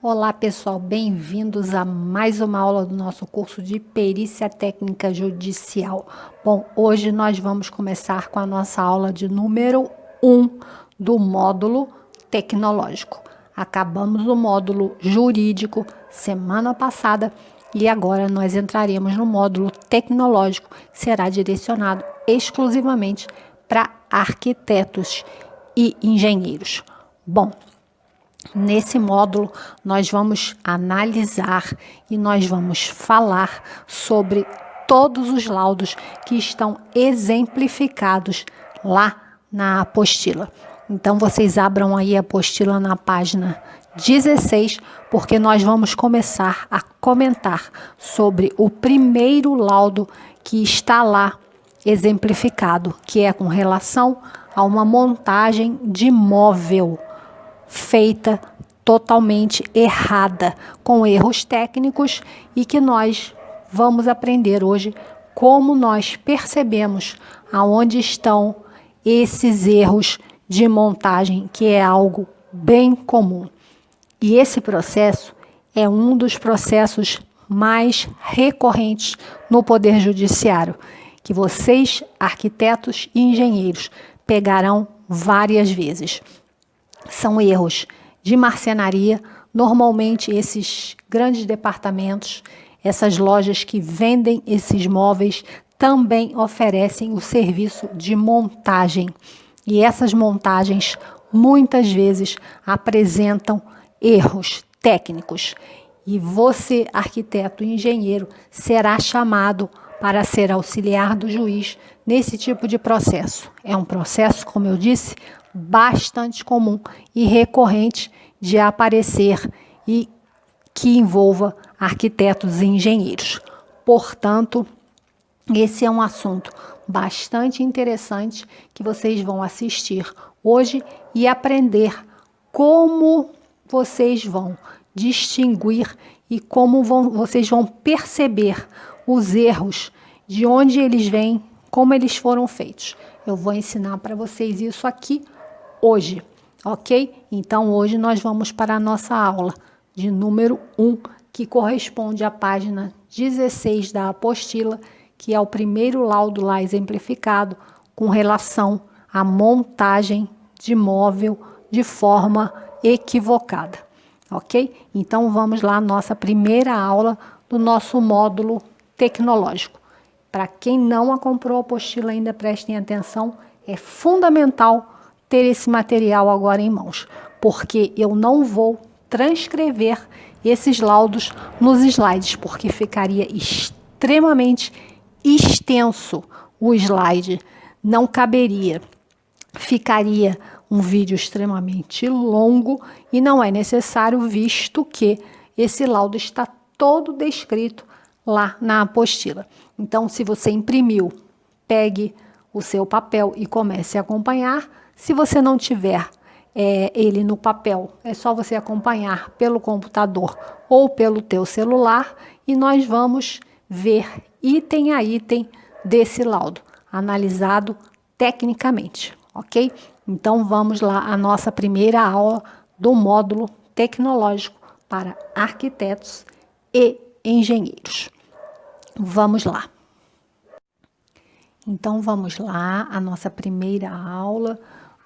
Olá pessoal, bem-vindos a mais uma aula do nosso curso de Perícia Técnica Judicial. Bom, hoje nós vamos começar com a nossa aula de número 1 do módulo tecnológico. Acabamos o módulo jurídico semana passada e agora nós entraremos no módulo tecnológico, que será direcionado exclusivamente para arquitetos e engenheiros. Bom, nesse módulo, nós vamos analisar e nós vamos falar sobre todos os laudos que estão exemplificados lá na apostila. Então, vocês abram aí a apostila na página 16, porque nós vamos começar a comentar sobre o primeiro laudo que está lá exemplificado, que é com relação a uma montagem de móvel feita totalmente errada, com erros técnicos, e que nós vamos aprender hoje como nós percebemos aonde estão esses erros de montagem, que é algo bem comum. E esse processo é um dos processos mais recorrentes no Poder Judiciário, que vocês, arquitetos e engenheiros, pegarão várias vezes. São erros de marcenaria. Normalmente esses grandes departamentos, essas lojas que vendem esses móveis, também oferecem o serviço de montagem. E essas montagens muitas vezes apresentam erros técnicos. E você, arquiteto e engenheiro, será chamado para ser auxiliar do juiz nesse tipo de processo. É um processo, como eu disse, bastante comum e recorrente de aparecer e que envolva arquitetos e engenheiros. Portanto, esse é um assunto bastante interessante que vocês vão assistir hoje e aprender como vocês vão distinguir e como vocês vão perceber os erros, de onde eles vêm, como eles foram feitos. Eu vou ensinar para vocês isso aqui hoje, ok? Então, hoje nós vamos para a nossa aula de número 1, que corresponde à página 16 da apostila, que é o primeiro laudo lá exemplificado com relação à montagem de móvel de forma equivocada, ok? Então, vamos lá, nossa primeira aula do nosso módulo tecnológico. Para quem não comprou a apostila ainda, prestem atenção, é fundamental ter esse material agora em mãos, porque eu não vou transcrever esses laudos nos slides, porque ficaria extremamente extenso o slide, não caberia, ficaria um vídeo extremamente longo e não é necessário, visto que esse laudo está todo descrito lá na apostila. Então, se você imprimiu, pegue o seu papel e comece a acompanhar. Se você não tiver ele no papel, é só você acompanhar pelo computador ou pelo teu celular e nós vamos ver item a item desse laudo, analisado tecnicamente, ok? Então, vamos lá, a nossa primeira aula do módulo tecnológico para arquitetos e engenheiros. Vamos lá. Então, vamos lá, a nossa primeira aula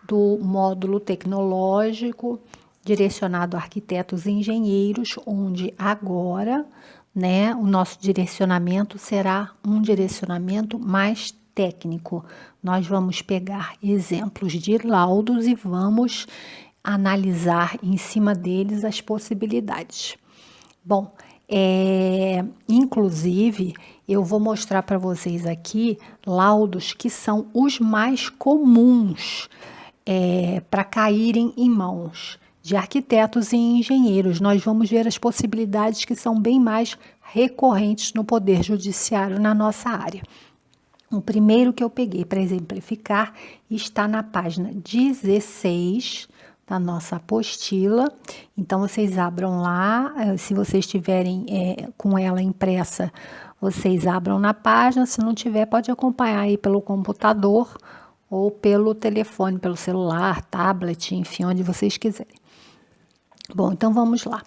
do módulo tecnológico direcionado a arquitetos e engenheiros, onde agora, né, o nosso direcionamento será um direcionamento mais técnico. Nós vamos pegar exemplos de laudos e vamos analisar em cima deles as possibilidades. Bom, inclusive, eu vou mostrar para vocês aqui laudos que são os mais comuns para caírem em mãos de arquitetos e engenheiros. Nós vamos ver as possibilidades que são bem mais recorrentes no Poder Judiciário na nossa área. O primeiro que eu peguei para exemplificar está na página 16 da nossa apostila. Então, vocês abram lá, se vocês tiverem com ela impressa, vocês abram na página, se não tiver, pode acompanhar aí pelo computador ou pelo telefone, pelo celular, tablet, enfim, onde vocês quiserem. Bom, então vamos lá.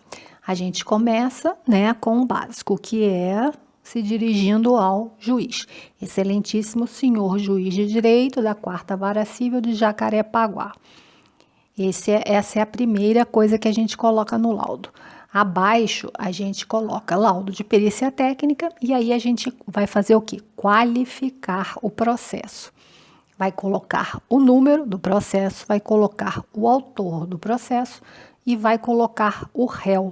A gente começa, né, com o básico, que é se dirigindo ao juiz. Excelentíssimo senhor juiz de direito da 4ª Vara Civil de Jacarepaguá. Essa é a primeira coisa que a gente coloca no laudo. Abaixo, a gente coloca laudo de perícia técnica e aí a gente vai fazer o quê? Qualificar o processo. Vai colocar o número do processo, vai colocar o autor do processo e vai colocar o réu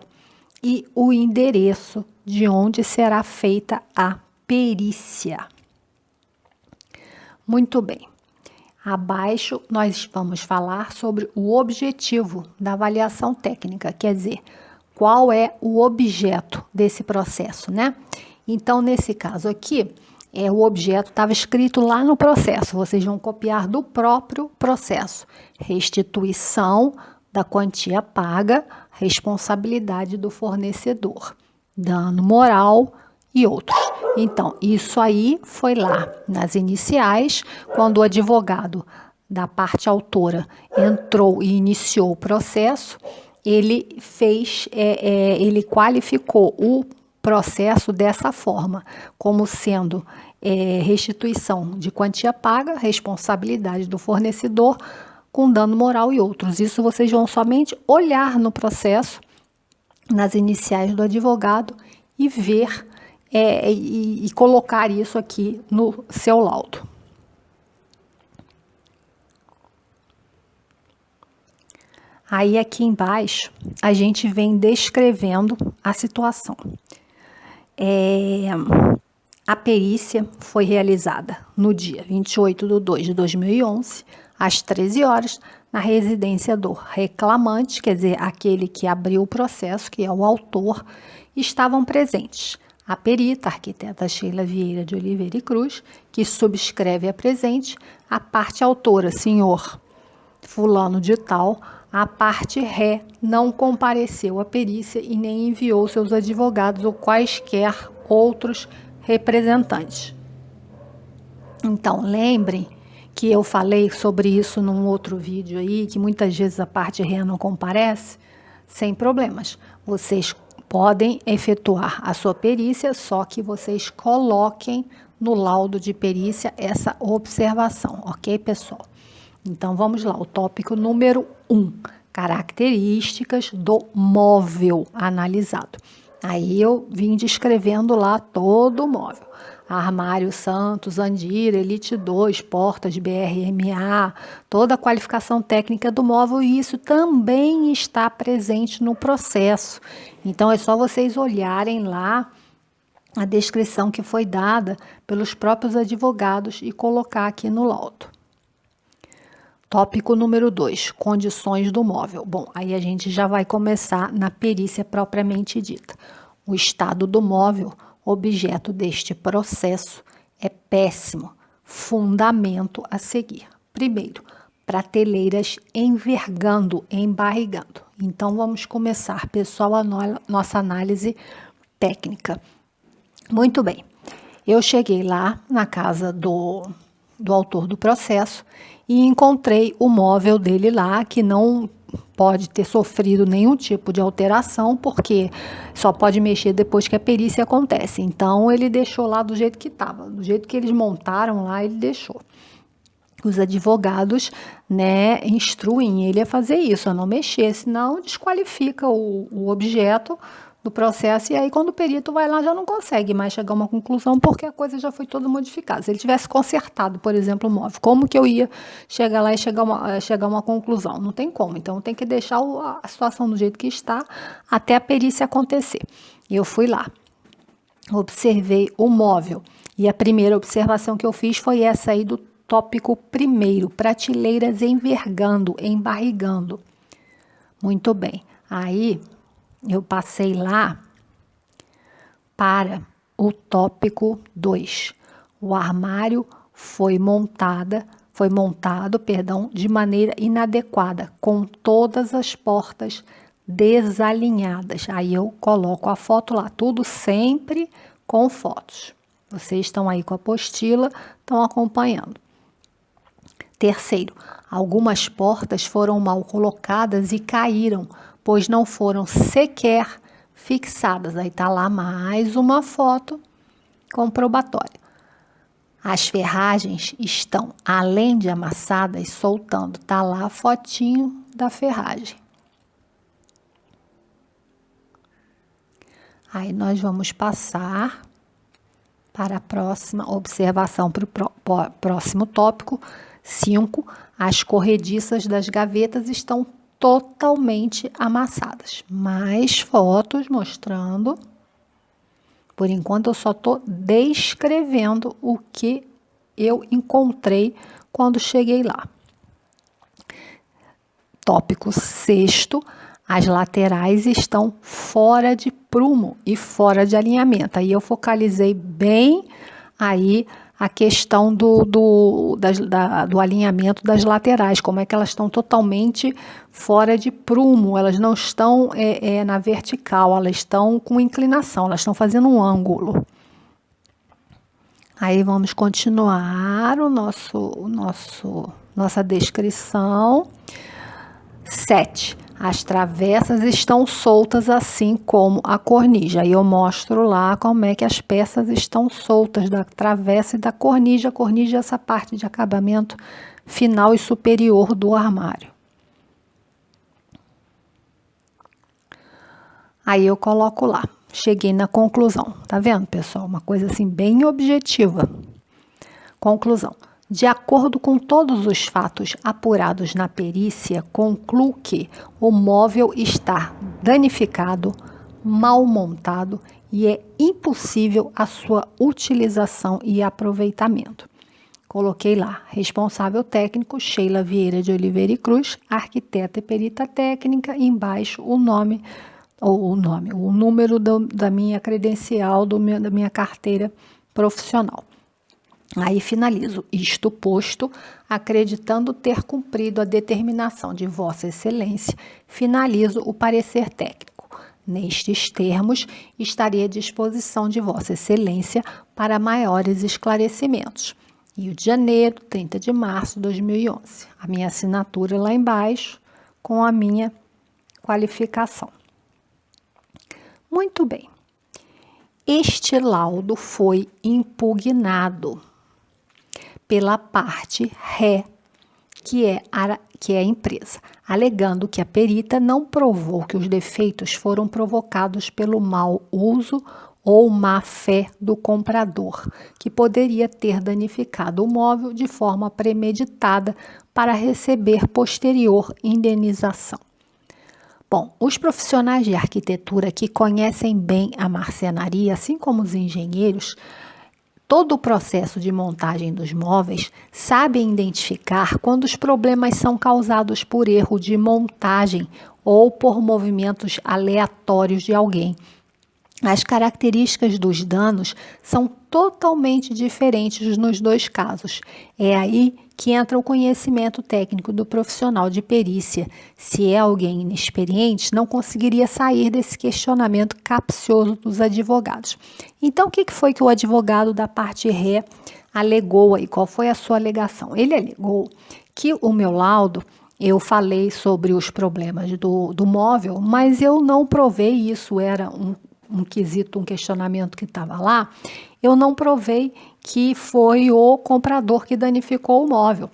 e o endereço de onde será feita a perícia. Muito bem. Abaixo, nós vamos falar sobre o objetivo da avaliação técnica, quer dizer, qual é o objeto desse processo, né? Então, nesse caso aqui, o objeto estava escrito lá no processo, vocês vão copiar do próprio processo. Restituição da quantia paga, responsabilidade do fornecedor, dano moral e outros. Então, isso aí foi lá nas iniciais, quando o advogado da parte autora entrou e iniciou o processo, ele ele qualificou o processo dessa forma, como sendo restituição de quantia paga, responsabilidade do fornecedor, com dano moral e outros. Isso vocês vão somente olhar no processo, nas iniciais do advogado e ver e colocar isso aqui no seu laudo. Aí aqui embaixo a gente vem descrevendo a situação. A perícia foi realizada no dia 28/2/2011, às 13 horas, na residência do reclamante, quer dizer, aquele que abriu o processo, que é o autor. Estavam presentes a perita, a arquiteta Sheila Vieira de Oliveira e Cruz, que subscreve a presente, a parte autora, senhor fulano de tal. A parte ré não compareceu à perícia e nem enviou seus advogados ou quaisquer outros representantes. Então, lembrem que eu falei sobre isso num outro vídeo aí, que muitas vezes a parte ré não comparece, sem problemas. Vocês podem efetuar a sua perícia, só que vocês coloquem no laudo de perícia essa observação, ok, pessoal? Então, vamos lá, o tópico número 1, características do móvel analisado. Aí eu vim descrevendo lá todo o móvel. Armário Santos, Andira, Elite 2, portas BRMA, toda a qualificação técnica do móvel, e isso também está presente no processo. Então, é só vocês olharem lá a descrição que foi dada pelos próprios advogados e colocar aqui no laudo. Tópico número 2, condições do móvel. Bom, aí a gente já vai começar na perícia propriamente dita. O estado do móvel, objeto deste processo, é péssimo. Fundamento a seguir. Primeiro, prateleiras envergando, embarrigando. Então, vamos começar, pessoal, a nossa análise técnica. Muito bem. Eu cheguei lá na casa do autor do processo e encontrei o móvel dele lá, que não pode ter sofrido nenhum tipo de alteração, porque só pode mexer depois que a perícia acontece. Então, ele deixou lá do jeito que estava, do jeito que eles montaram lá, ele deixou. Os advogados, né, instruem ele a fazer isso, a não mexer, senão desqualifica o objeto do processo, e aí quando o perito vai lá já não consegue mais chegar a uma conclusão, porque a coisa já foi toda modificada. Se ele tivesse consertado, por exemplo, o móvel, como que eu ia chegar lá e chegar a uma conclusão? Não tem como, então tem que deixar a situação do jeito que está até a perícia acontecer. Eu fui lá, observei o móvel, e a primeira observação que eu fiz foi essa aí do tópico primeiro, prateleiras envergando, embarrigando. Muito bem, aí eu passei lá para o tópico 2. O armário foi montado, de maneira inadequada, com todas as portas desalinhadas. Aí eu coloco a foto lá, tudo sempre com fotos. Vocês estão aí com a apostila, estão acompanhando. Terceiro, algumas portas foram mal colocadas e caíram, pois não foram sequer fixadas. Aí tá lá mais uma foto comprobatória. As ferragens estão, além de amassadas, soltando. Tá lá a fotinho da ferragem. Aí nós vamos passar para a próxima observação, para o próximo tópico. 5. As corrediças das gavetas estão totalmente amassadas. Mais fotos mostrando. Por enquanto, eu só estou descrevendo o que eu encontrei quando cheguei lá. Tópico 6. As laterais estão fora de prumo e fora de alinhamento. Aí eu focalizei bem aí a questão do alinhamento das laterais, como é que elas estão totalmente fora de prumo, elas não estão na vertical, elas estão com inclinação, elas estão fazendo um ângulo. Aí vamos continuar nossa descrição. 7. As travessas estão soltas, assim como a cornija. Aí eu mostro lá como é que as peças estão soltas da travessa e da cornija. A cornija é essa parte de acabamento final e superior do armário. Aí eu coloco lá. Cheguei na conclusão. Tá vendo, pessoal? Uma coisa assim bem objetiva. Conclusão. De acordo com todos os fatos apurados na perícia, concluo que o móvel está danificado, mal montado e é impossível a sua utilização e aproveitamento. Coloquei lá, responsável técnico, Sheila Vieira de Oliveira e Cruz, arquiteta e perita técnica, e embaixo o número da minha credencial, da minha carteira profissional. Aí finalizo, isto posto, acreditando ter cumprido a determinação de Vossa Excelência, finalizo o parecer técnico. Nestes termos, estarei à disposição de Vossa Excelência para maiores esclarecimentos. Rio de Janeiro, 30 de março de 2011. A minha assinatura lá embaixo, com a minha qualificação. Muito bem. Este laudo foi impugnado pela parte ré, que é a empresa, alegando que a perita não provou que os defeitos foram provocados pelo mau uso ou má fé do comprador, que poderia ter danificado o móvel de forma premeditada para receber posterior indenização. Bom, os profissionais de arquitetura que conhecem bem a marcenaria, assim como os engenheiros, todo o processo de montagem dos móveis sabem identificar quando os problemas são causados por erro de montagem ou por movimentos aleatórios de alguém. As características dos danos são totalmente diferentes nos dois casos. É aí que entra o conhecimento técnico do profissional de perícia. Se é alguém inexperiente, não conseguiria sair desse questionamento capcioso dos advogados. Então, o que foi que o advogado da parte ré alegou aí? Qual foi a sua alegação? Ele alegou que o meu laudo, eu falei sobre os problemas do móvel, mas eu não provei isso, era um quesito, um questionamento que estava lá, eu não provei que foi o comprador que danificou o móvel.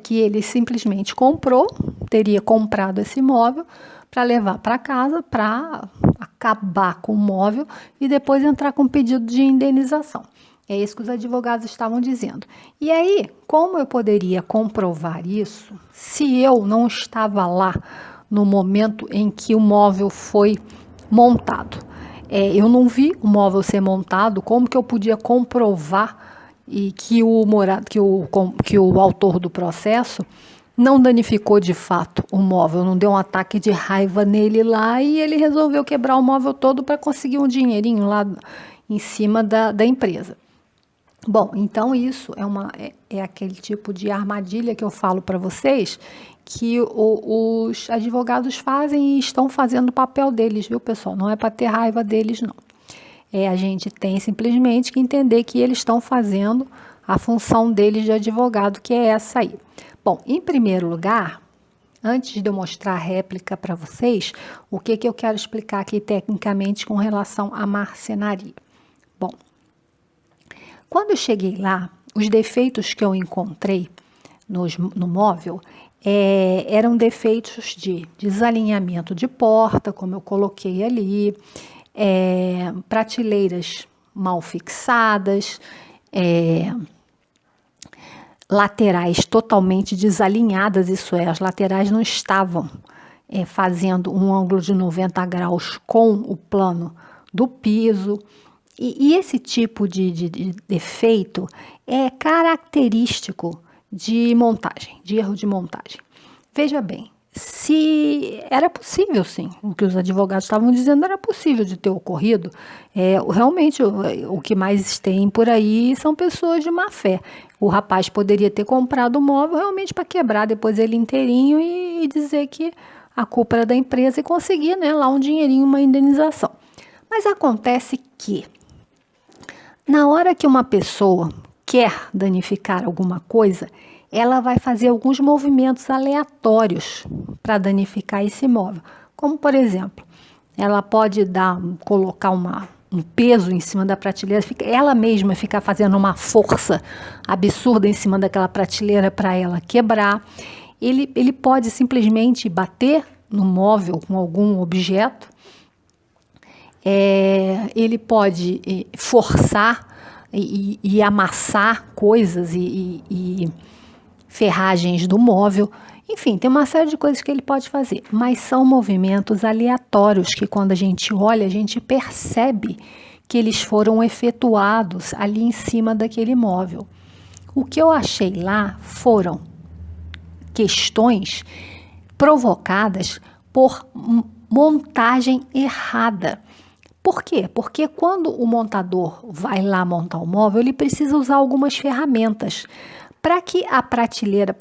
Que ele simplesmente comprou, teria comprado esse móvel para levar para casa, para acabar com o móvel e depois entrar com pedido de indenização. É isso que os advogados estavam dizendo. E aí, como eu poderia comprovar isso se eu não estava lá no momento em que o móvel foi montado? Eu não vi o móvel ser montado, como que eu podia comprovar e que o autor do processo não danificou de fato o móvel, não deu um ataque de raiva nele lá e ele resolveu quebrar o móvel todo para conseguir um dinheirinho lá em cima da empresa. Bom, então isso é aquele tipo de armadilha que eu falo para vocês, que os advogados fazem e estão fazendo o papel deles, viu, pessoal? Não é para ter raiva deles, não. A gente tem simplesmente que entender que eles estão fazendo a função deles de advogado, que é essa aí. Bom, em primeiro lugar, Antes de eu mostrar a réplica para vocês, o que eu quero explicar aqui tecnicamente com relação à marcenaria? Bom, quando eu cheguei lá, os defeitos que eu encontrei no móvel eram defeitos de desalinhamento de porta, como eu coloquei ali, prateleiras mal fixadas, laterais totalmente desalinhadas, isso é, as laterais não estavam fazendo um ângulo de 90 graus com o plano do piso. E esse tipo de defeito é característico de montagem, de erro de montagem. Veja bem, se era possível, sim, o que os advogados estavam dizendo era possível de ter ocorrido, realmente o que mais tem por aí são pessoas de má fé. O rapaz poderia ter comprado o móvel realmente para quebrar depois ele inteirinho e dizer que a culpa era da empresa e conseguir, né, lá um dinheirinho, uma indenização. Mas acontece que, na hora que uma pessoa quer danificar alguma coisa, ela vai fazer alguns movimentos aleatórios para danificar esse móvel. Como, por exemplo, ela pode colocar um peso em cima da prateleira, ela mesma ficar fazendo uma força absurda em cima daquela prateleira para ela quebrar. Ele pode simplesmente bater no móvel com algum objeto. Ele pode forçar e amassar coisas e ferragens do móvel. Enfim, tem uma série de coisas que ele pode fazer, mas são movimentos aleatórios que quando a gente olha, a gente percebe que eles foram efetuados ali em cima daquele móvel. O que eu achei lá foram questões provocadas por montagem errada. Por quê? Porque quando o montador vai lá montar o móvel, ele precisa usar algumas ferramentas. Para que a prateleira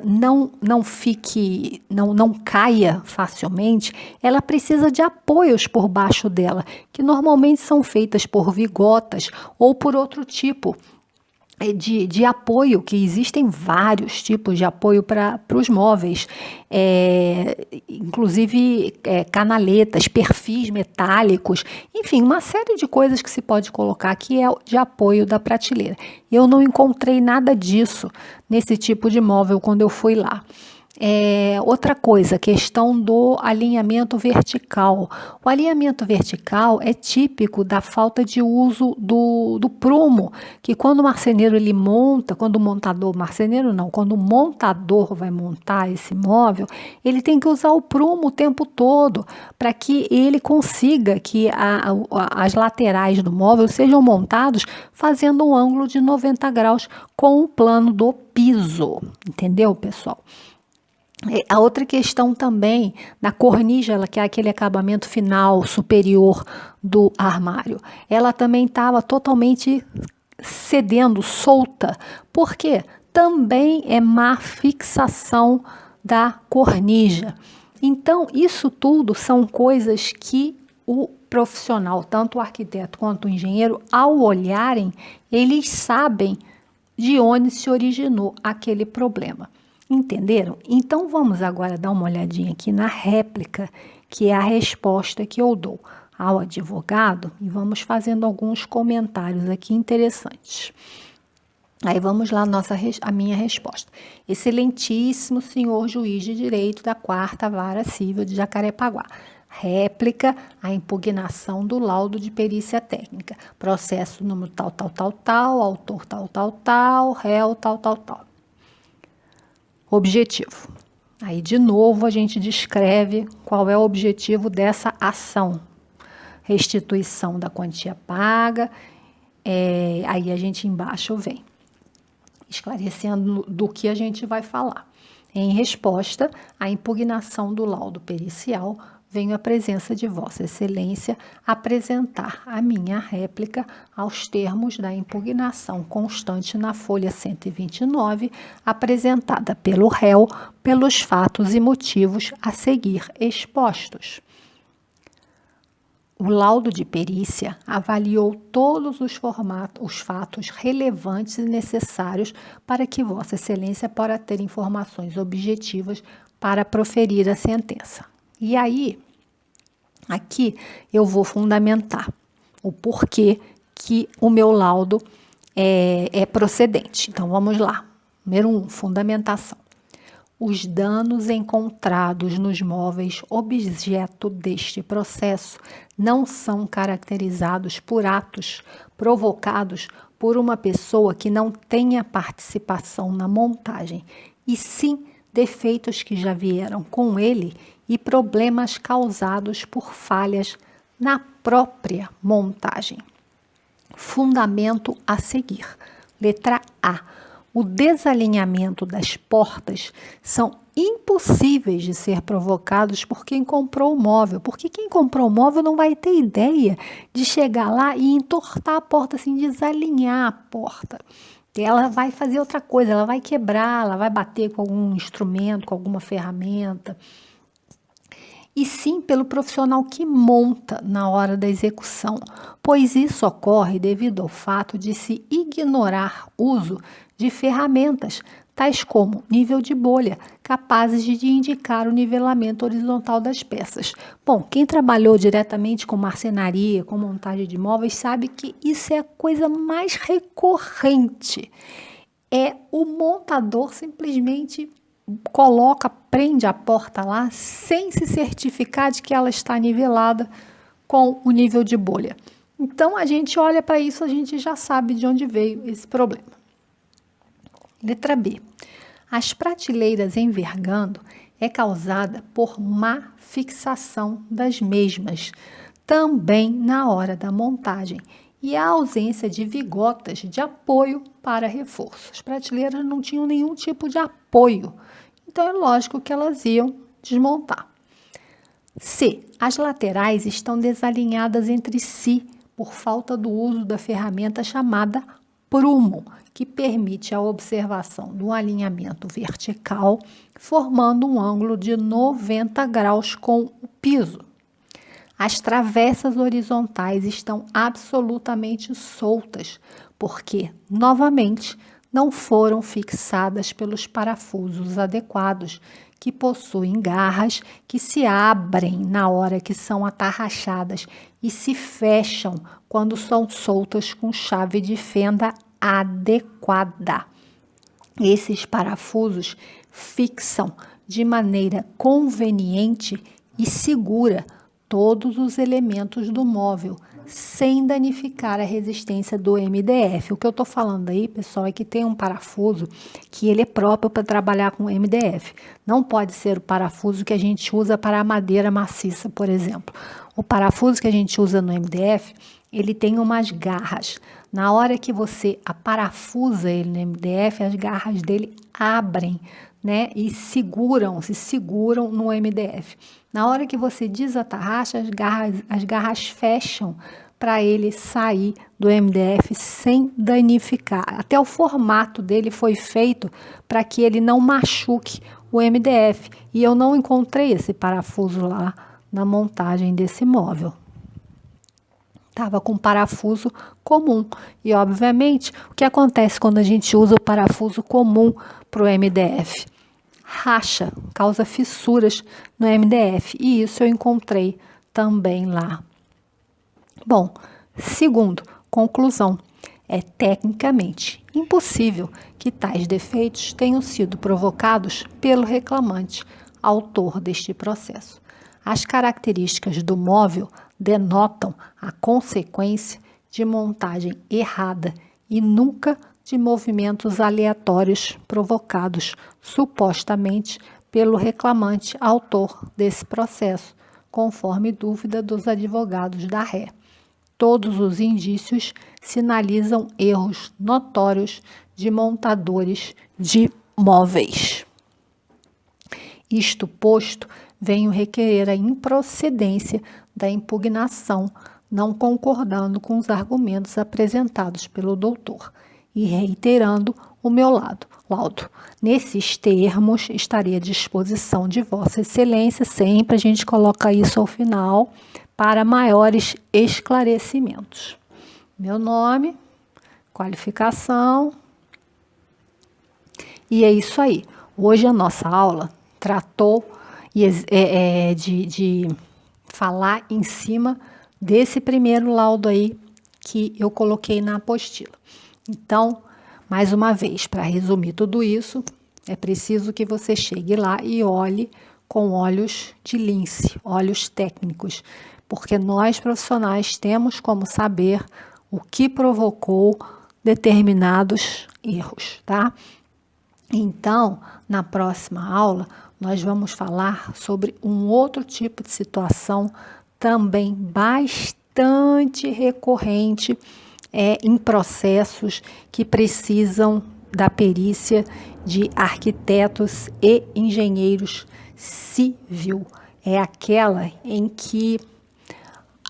não caia facilmente, ela precisa de apoios por baixo dela, que normalmente são feitas por vigotas ou por outro tipo de apoio, que existem vários tipos de apoio para os móveis, inclusive canaletas, perfis metálicos, enfim, uma série de coisas que se pode colocar que é de apoio da prateleira. Eu não encontrei nada disso nesse tipo de móvel quando eu fui lá. Outra coisa, questão do alinhamento vertical. O alinhamento vertical é típico da falta de uso do prumo, que quando o marceneiro ele monta, quando o montador vai montar esse móvel, ele tem que usar o prumo o tempo todo para que ele consiga que as laterais do móvel sejam montados fazendo um ângulo de 90 graus com o plano do piso, entendeu, pessoal? A outra questão também, na cornija, que é aquele acabamento final superior do armário, ela também estava totalmente cedendo, solta. Por quê? Também é má fixação da cornija. Então, isso tudo são coisas que o profissional, tanto o arquiteto quanto o engenheiro, ao olharem, eles sabem de onde se originou aquele problema. Entenderam? Então vamos agora dar uma olhadinha aqui na réplica, que é a resposta que eu dou ao advogado, e vamos fazendo alguns comentários aqui interessantes. Aí vamos lá a minha resposta. Excelentíssimo senhor juiz de direito da 4ª Vara Civil de Jacarepaguá. Réplica à impugnação do laudo de perícia técnica. Processo número tal, autor tal, réu tal. Objetivo. Aí, de novo, a gente descreve qual é o objetivo dessa ação. Restituição da quantia paga. Aí a gente embaixo vem esclarecendo do que a gente vai falar. Em resposta à impugnação do laudo pericial, venho à presença de Vossa Excelência apresentar a minha réplica aos termos da impugnação constante na folha 129, apresentada pelo réu pelos fatos e motivos a seguir expostos. O laudo de perícia avaliou todos os fatos relevantes e necessários para que Vossa Excelência possa ter informações objetivas para proferir a sentença. E aí, aqui eu vou fundamentar o porquê que o meu laudo é procedente. Então, vamos lá. Número 1, fundamentação. Os danos encontrados nos móveis objeto deste processo não são caracterizados por atos provocados por uma pessoa que não tenha participação na montagem, e sim defeitos que já vieram com ele e problemas causados por falhas na própria montagem. Fundamento a seguir. Letra A. O desalinhamento das portas são impossíveis de ser provocados por quem comprou o móvel, porque quem comprou o móvel não vai ter ideia de chegar lá e entortar a porta, assim, desalinhar a porta. Ela vai fazer outra coisa, ela vai quebrar, ela vai bater com algum instrumento, com alguma ferramenta. E sim pelo profissional que monta na hora da execução, pois isso ocorre devido ao fato de se ignorar uso de ferramentas, tais como nível de bolha, capazes de indicar o nivelamento horizontal das peças. Bom, quem trabalhou diretamente com marcenaria, com montagem de móveis, sabe que isso é a coisa mais recorrente. É o montador simplesmente prende a porta lá sem se certificar de que ela está nivelada com o nível de bolha. Então, a gente olha para isso, a gente já sabe de onde veio esse problema. Letra B. As prateleiras envergando é causada por má fixação das mesmas, também na hora da montagem, e a ausência de vigotas de apoio para reforço. As prateleiras não tinham nenhum tipo de apoio, então é lógico que elas iam desmontar. C. As laterais estão desalinhadas entre si por falta do uso da ferramenta chamada prumo, que permite a observação do alinhamento vertical, formando um ângulo de 90 graus com o piso. As travessas horizontais estão absolutamente soltas, porque, novamente, não foram fixadas pelos parafusos adequados, que possuem garras que se abrem na hora que são atarrachadas e se fecham quando são soltas com chave de fenda adequada. Esses parafusos fixam de maneira conveniente e segura todos os elementos do móvel, sem danificar a resistência do MDF. O que eu estou falando aí, pessoal, é que tem um parafuso que ele é próprio para trabalhar com MDF. Não pode ser o parafuso que a gente usa para a madeira maciça, por exemplo. O parafuso que a gente usa no MDF, ele tem umas garras. Na hora que você aparafusa ele no MDF, as garras dele abrem, né? E se seguram no MDF. Na hora que você desatarracha, as garras fecham para ele sair do MDF sem danificar. Até o formato dele foi feito para que ele não machuque o MDF. E eu não encontrei esse parafuso lá na montagem desse móvel. Estava com parafuso comum. E, obviamente, o que acontece quando a gente usa o parafuso comum para o MDF? Racha, causa fissuras no MDF. E isso eu encontrei também lá. Bom, segundo, conclusão. É tecnicamente impossível que tais defeitos tenham sido provocados pelo reclamante, autor deste processo. As características do móvel denotam a consequência de montagem errada e nunca de movimentos aleatórios provocados supostamente pelo reclamante autor desse processo, conforme dúvida dos advogados da ré. Todos os indícios sinalizam erros notórios de montadores de móveis. Isto posto, venho requerer a improcedência da impugnação, não concordando com os argumentos apresentados pelo doutor e reiterando o meu laudo. Nesses termos, estaria à disposição de Vossa Excelência, sempre a gente coloca isso ao final, para maiores esclarecimentos. Meu nome, qualificação, e é isso aí. Hoje a nossa aula tratou de falar em cima desse primeiro laudo aí que eu coloquei na apostila. Então, mais uma vez, para resumir tudo isso, é preciso que você chegue lá e olhe com olhos de lince, olhos técnicos, porque nós profissionais temos como saber o que provocou determinados erros, tá? Então, na próxima aula, nós vamos falar sobre um outro tipo de situação também bastante recorrente em processos que precisam da perícia de arquitetos e engenheiros civil. É aquela em que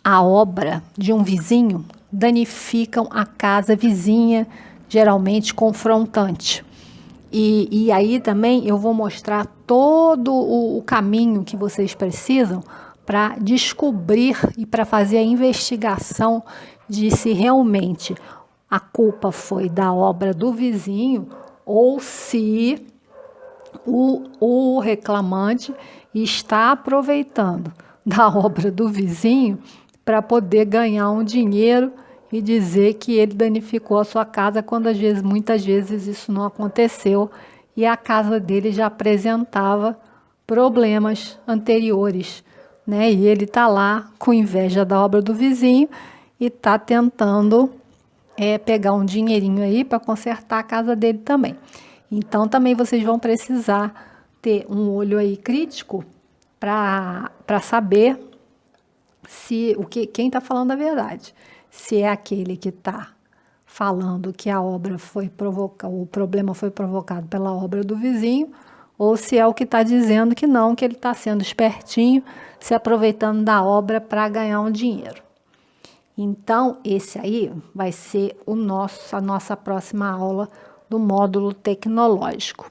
a obra de um vizinho danificam a casa vizinha, geralmente confrontante. E aí também eu vou mostrar todo o caminho que vocês precisam para descobrir e para fazer a investigação de se realmente a culpa foi da obra do vizinho ou se o reclamante está aproveitando da obra do vizinho para poder ganhar um dinheiro e dizer que ele danificou a sua casa, quando muitas vezes isso não aconteceu e a casa dele já apresentava problemas anteriores, né? E ele está lá com inveja da obra do vizinho e está tentando pegar um dinheirinho aí para consertar a casa dele também. Então, também vocês vão precisar ter um olho aí crítico para saber se quem está falando a verdade. Se é aquele que está falando que a obra foi provocada, o problema foi provocado pela obra do vizinho, ou se é o que está dizendo que não, que ele está sendo espertinho, se aproveitando da obra para ganhar um dinheiro. Então, esse aí vai ser a nossa próxima aula do módulo tecnológico.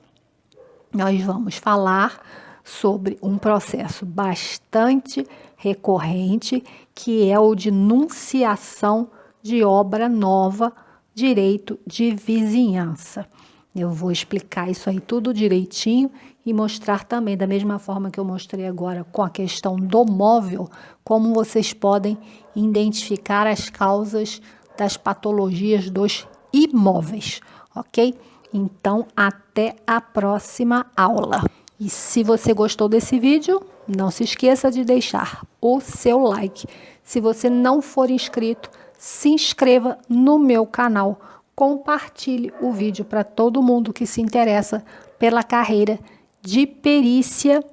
Nós vamos falar sobre um processo bastante recorrente, que é o de nunciação de obra nova, direito de vizinhança. Eu vou explicar isso aí tudo direitinho e mostrar também, da mesma forma que eu mostrei agora com a questão do móvel, como vocês podem identificar as causas das patologias dos imóveis, ok? Então, até a próxima aula. E se você gostou desse vídeo, não se esqueça de deixar o seu like. Se você não for inscrito, se inscreva no meu canal. Compartilhe o vídeo para todo mundo que se interessa pela carreira de perícia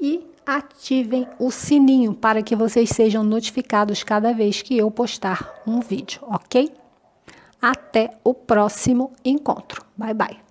e ativem o sininho para que vocês sejam notificados cada vez que eu postar um vídeo, ok? Até o próximo encontro. Bye, bye.